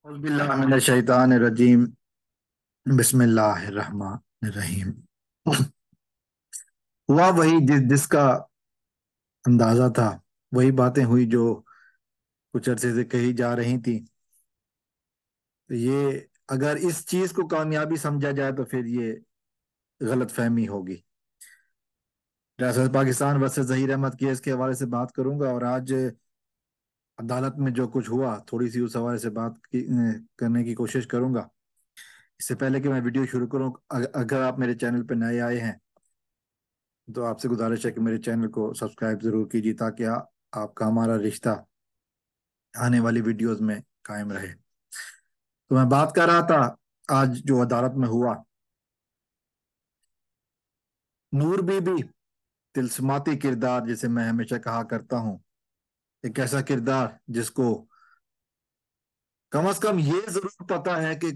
बिस्मिल्लाहिर्रहमानिर्रहीम। बिस्मिल्लाहिर्रहमानिर्रहीम। हुआ वही जिसका अंदाजा था। वही बातें हुई जो कुछ अरसे से कही जा रही थी। तो ये अगर इस चीज को कामयाबी समझा जाए तो फिर ये गलत फहमी होगी। रियासत पाकिस्तान वर्सेस जहीर अहमद केस के हवाले से बात करूंगा, और आज अदालत में जो कुछ हुआ थोड़ी सी उस हवाले से करने की कोशिश करूंगा। इससे पहले कि मैं वीडियो शुरू करूं, अगर आप मेरे चैनल पर नए आए हैं तो आपसे गुजारिश है कि मेरे चैनल को सब्सक्राइब जरूर कीजिए, ताकि आपका हमारा रिश्ता आने वाली वीडियोस में कायम रहे। तो मैं बात कर रहा था आज जो अदालत में हुआ। नूर बीबी तिलस्माती किरदार, जिसे मैं हमेशा कहा करता हूँ, एक ऐसा किरदार जिसको कम से कम ये जरूर पता है कि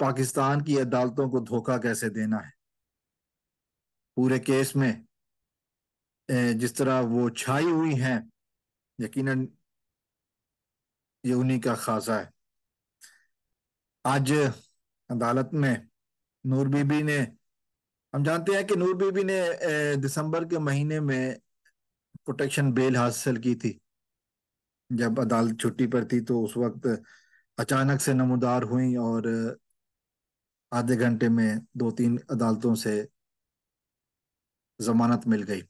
पाकिस्तान की अदालतों को धोखा कैसे देना है। पूरे केस में जिस तरह वो छाई हुई हैं, यकीनन ये उन्हीं का खासा है। आज अदालत में नूर बीबी ने, हम जानते हैं कि नूर बीबी ने दिसंबर के महीने में प्रोटेक्शन बेल हासिल की थी। जब अदालत छुट्टी पर थी तो उस वक्त अचानक से नमूदार हुई, और आधे घंटे में दो तीन अदालतों से जमानत मिल गई।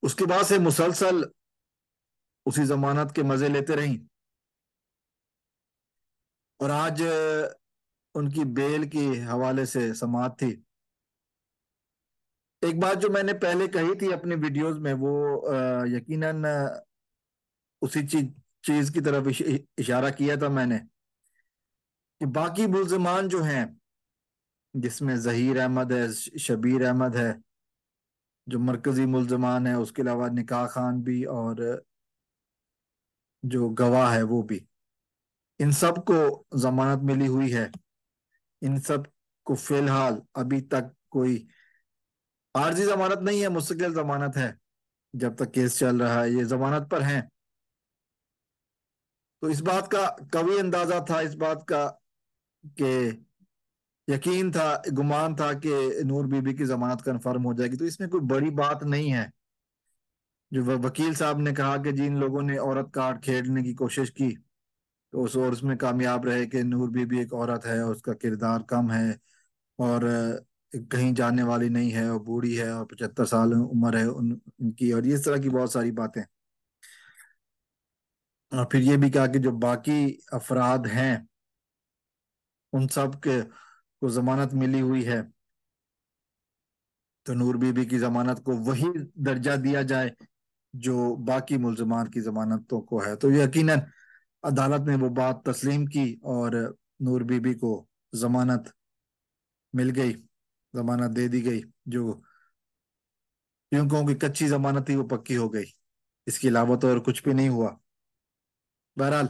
उसके बाद से मुसलसल उसी जमानत के मजे लेते रही, और आज उनकी बेल की हवाले से समाअत थी। एक बात जो मैंने पहले कही थी अपनी वीडियोस में, वो यकीनन उसी चीज की तरफ इशारा किया था मैंने, कि बाकी मुल्जिमान जो हैं, जिसमें जहीर अहमद है, शबीर अहमद है, जो मरकजी मुल्जिमान है, उसके अलावा निकाह खान भी, और जो गवाह है वो भी, इन सब को जमानत मिली हुई है। इन सब को फिलहाल अभी तक कोई आर्जी जमानत नहीं है, मुस्तकिल जमानत है। जब तक केस चल रहा है ये जमानत पर हैं। तो इस बात का कभी अंदाजा था, इस बात का कि यकीन था, गुमान था कि नूर बीबी की जमानत कंफर्म हो जाएगी। तो इसमें कोई बड़ी बात नहीं है। जो वकील साहब ने कहा कि जिन लोगों ने औरत कार्ड खेलने की कोशिश की तो उस और उसमें कामयाब रहे, कि नूर बीबी एक औरत है, उसका किरदार कम है, और कहीं जाने वाली नहीं है, और बूढ़ी है, और 75 साल उम्र है उनकी, और इस तरह की बहुत सारी बातें। और फिर ये भी कहा कि जो बाकी अफराद हैं उन सब के को जमानत मिली हुई है, तो नूर बीबी की जमानत को वही दर्जा दिया जाए जो बाकी मुल्जमान की जमानतों को है। तो यकीनन अदालत ने वो बात तस्लीम की, और नूर बीबी को जमानत मिल गई, जमानत दे दी गई। जो यूं कहूं कि कच्ची जमानत थी वो पक्की हो गई। इसके अलावा तो और कुछ भी नहीं हुआ। बहरहाल,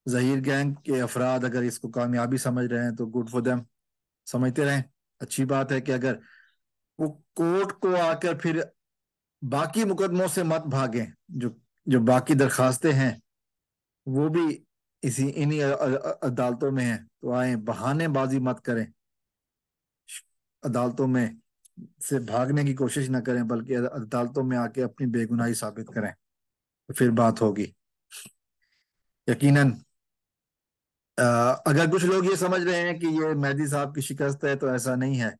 जहीर गैंग के अफराद अगर इसको कामयाबी समझ रहे हैं तो गुड फॉर देम, समझते रहें। अच्छी बात है कि अगर वो कोर्ट को आकर फिर बाकी मुकदमों से मत भागें। जो जो बाकी दरखास्तें हैं वो भी इन्हीं अदालतों में हैं, तो आए बहानेबाजी मत करें। अदालतों में से भागने की कोशिश ना करें, बल्कि अदालतों में आके अपनी बेगुनाही साबित करें, तो फिर बात होगी। यकीनन अगर कुछ लोग ये समझ रहे हैं कि ये मेहदी साहब की शिकस्त है, तो ऐसा नहीं है।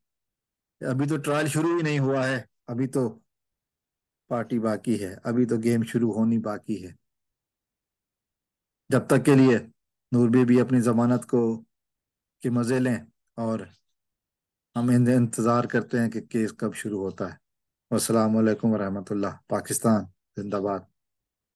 अभी तो ट्रायल शुरू ही नहीं हुआ है, अभी तो पार्टी बाकी है, अभी तो गेम शुरू होनी बाकी है। जब तक के लिए नूर बीबी अपनी जमानत को के मजे लें, और हम इंतजार करते हैं कि केस कब शुरू होता है। अस्सलाम वालेकुम रहमतुल्लाह। पाकिस्तान जिंदाबाद।